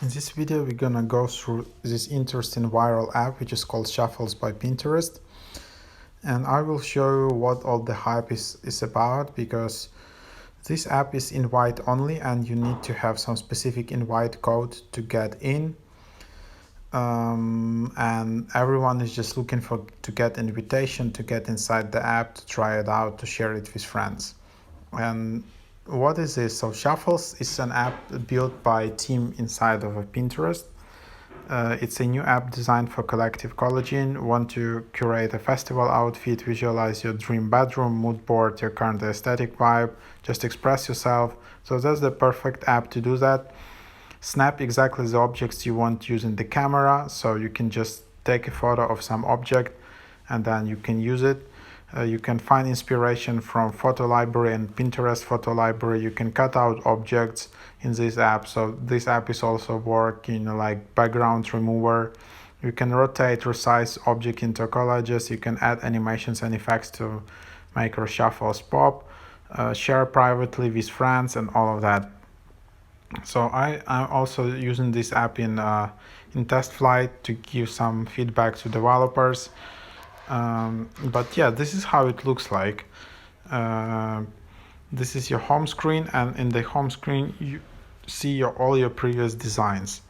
In this video, we're gonna go through this interesting viral app which is called Shuffles by Pinterest, and I will show you what all the hype is about, because this app is invite only and you need to have some specific invite code to get in, and everyone is just looking for to get invitation to get inside the app, to try it out, to share it with friends. And what is this? So Shuffles is an app built by a team inside of a Pinterest. It's a new app designed for collective collagen. Want to curate a festival outfit, visualize your dream bedroom, mood board, your current aesthetic vibe, just express yourself. So that's the perfect app to do that. Snap exactly the objects you want using the camera, so you can just take a photo of some object and then you can use it. You can find inspiration from photo library and Pinterest photo library. You can cut out objects in this app. So this app is also working like background remover. You can rotate, resize object into collages. You can add animations and effects to make your shuffles pop. Share privately with friends and all of that. So I'm also using this app in test flight to give some feedback to developers. But yeah, this is how it looks like. This is your home screen, and in the home screen you see all your previous designs.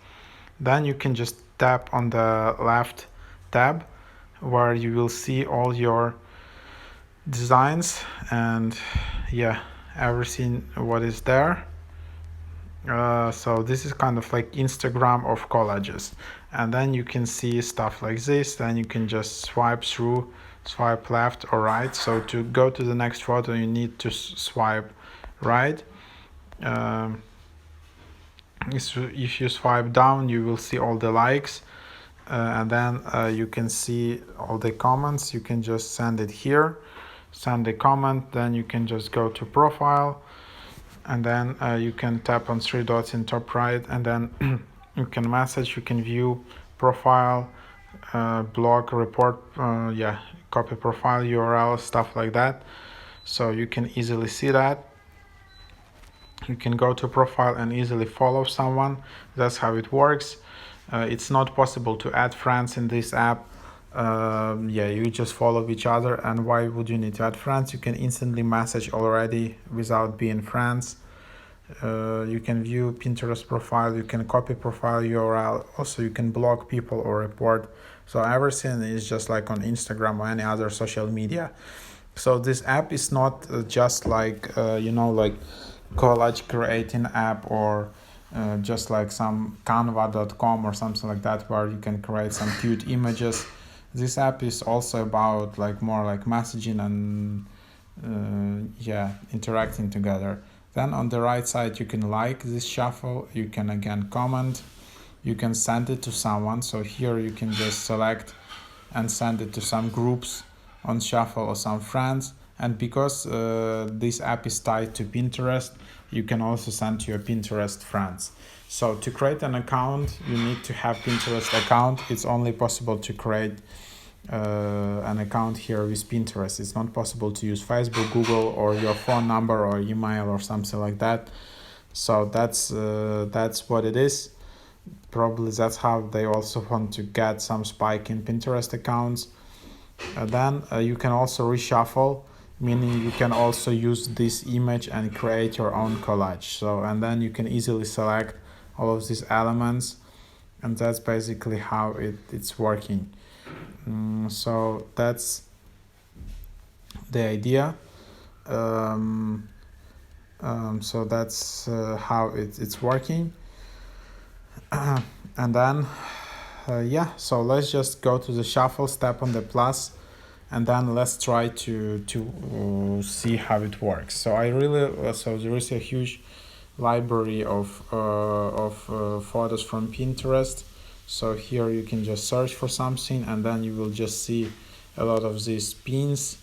Then you can just tap on the left tab where you will see all your designs and yeah, everything what is there. So this is kind of like Instagram of collages, and then you can see stuff like this. Then you can just swipe through, swipe left or right. So to go to the next photo you need to swipe right. If you swipe down you will see all the likes, and then you can see all the comments. You can just send it here, send a comment, then you can just go to profile, and then you can tap on three dots in top right, and then you can message, you can view profile, blog, report, copy profile URL, stuff like that. So you can easily see that. You can go to profile and easily follow someone. That's how it works. It's not possible to add friends in this app. You just follow each other. And why would you need to add friends? You can instantly message already without being friends. You can view Pinterest profile, you can copy profile URL, also you can block people or report. So everything is just like on Instagram or any other social media. So this app is not just like like collage creating app, or just like some canva.com or something like that where you can create some cute images. This app is also about like more like messaging and interacting together. Then on the right side you can like this shuffle, you can again comment, you can send it to someone. So here you can just select and send it to some groups on shuffle or some friends. And because this app is tied to Pinterest, you can also send to your Pinterest friends. So to create an account you need to have Pinterest account. It's only possible to create an account here with Pinterest. It's not possible to use Facebook, Google, or your phone number or email or something like that. So that's what it is. Probably that's how they also want to get some spike in Pinterest accounts. Then you can also reshuffle, meaning you can also use this image and create your own collage. So and then you can easily select all of these elements, and that's basically how it's working. So that's the idea. So that's how it's working. And then so let's just go to the shuffle, step on the plus, and then let's try to see how it works. So so there is a huge library of photos from Pinterest. So here you can just search for something, and then you will just see a lot of these pins.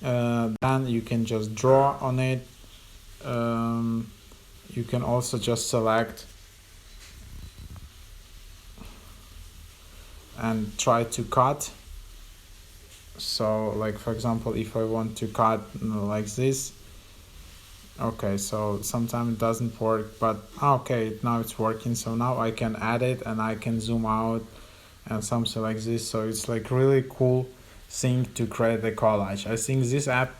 Then you can just draw on it. You can also just select and try to cut. So like for example, if I want to cut like this, Okay, so sometimes it doesn't work, but okay, now it's working. So now I can add it and I can zoom out and something like this. So it's like really cool thing to create a collage. I think this app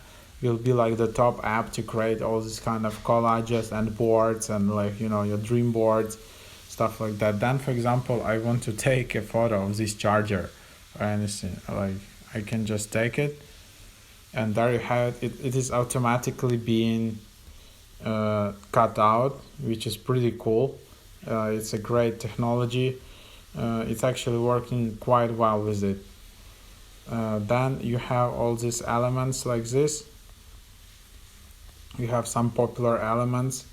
will be like the top app to create all these kind of collages and boards and like your dream boards, stuff like that. Then for example, I want to take a photo of this charger or anything, like I can just take it, and there you have it. It is automatically being cut out, which is pretty cool. It's a great technology. It's actually working quite well with it. Then you have all these elements like this. You have some popular elements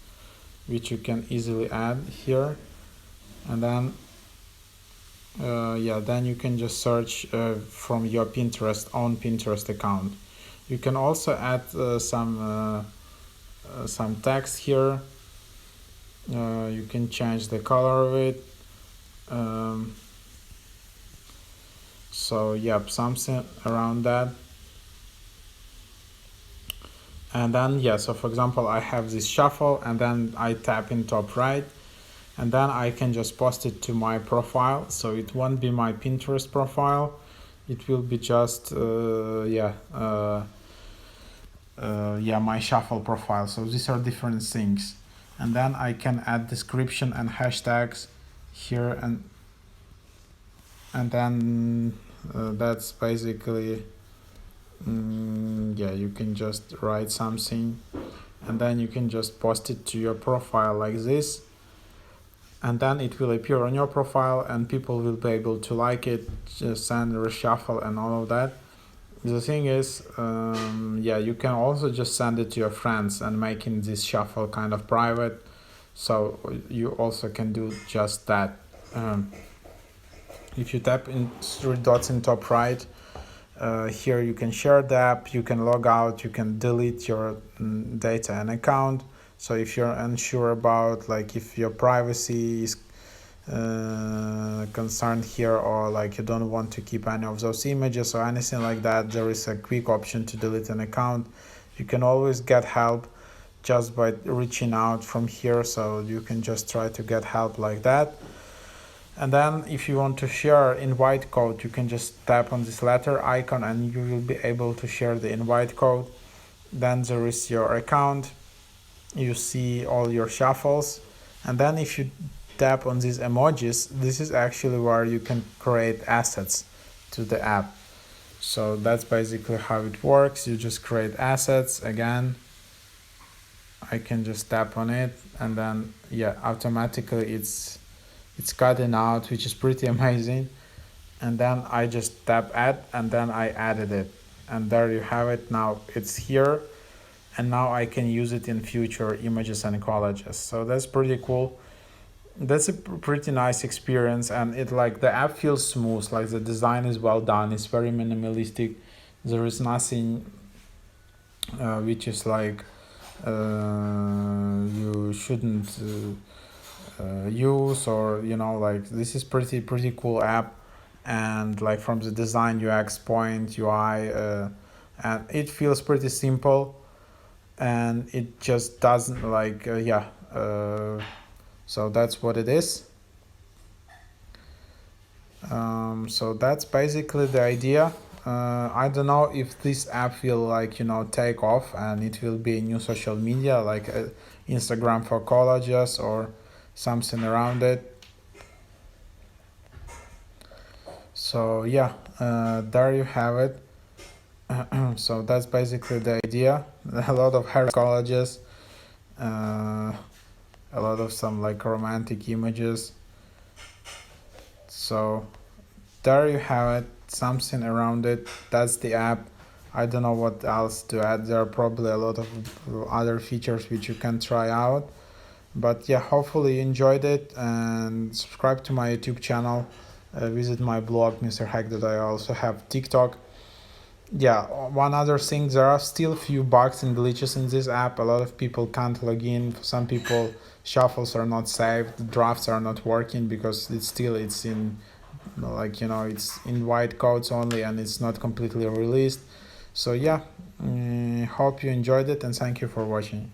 which you can easily add here, and then then you can just search from your own Pinterest account. You can also add some text here. You can change the color of it. So yep, something around that. And then so for example, I have this shuffle, and then I tap in top right, and then I can just post it to my profile. So it won't be my Pinterest profile, it will be just my shuffle profile. So these are different things, and then I can add description and hashtags here, and then that's basically you can just write something, and then you can just post it to your profile like this, and then it will appear on your profile and people will be able to like it, just send, reshuffle, and all of that. The thing is, you can also just send it to your friends and making this shuffle kind of private, so you also can do just that. If you tap in three dots in top right, here you can share the app, you can log out, you can delete your data and account. So if you're unsure about like if your privacy is concerned here, or like you don't want to keep any of those images or anything like that, there is a quick option to delete an account. You can always get help just by reaching out from here, so you can just try to get help like that. And then if you want to share invite code, you can just tap on this letter icon and you will be able to share the invite code. Then there is your account, you see all your shuffles, and then if you tap on these emojis, this is actually where you can create assets to the app. So that's basically how it works. You just create assets. Again, I can just tap on it, and then automatically it's cutting out, which is pretty amazing. And then I just tap add, and then I added it, and there you have it. Now it's here, and now I can use it in future images and collages. So that's pretty cool. That's a pretty nice experience, and it like the app feels smooth, like the design is well done, it's very minimalistic. There is nothing which is like you shouldn't use, or like this is pretty cool app. And like from the design, UX point, UI, and it feels pretty simple, and it just doesn't like so that's what it is. So that's basically the idea. I don't know if this app will like take off and it will be a new social media like Instagram for collages or something around it. So there you have it. So that's basically the idea. A lot of hair collages, a lot of some like romantic images. So there you have it, something around it. That's the app. I don't know what else to add. There are probably a lot of other features which you can try out, but hopefully you enjoyed it, and subscribe to my YouTube channel, visit my blog Mr. Hack. That I also have TikTok. One other thing, there are still a few bugs and glitches in this app. A lot of people can't log in. For some people, shuffles are not saved, drafts are not working because it's in it's in white codes only, and it's not completely released. So hope you enjoyed it, and thank you for watching.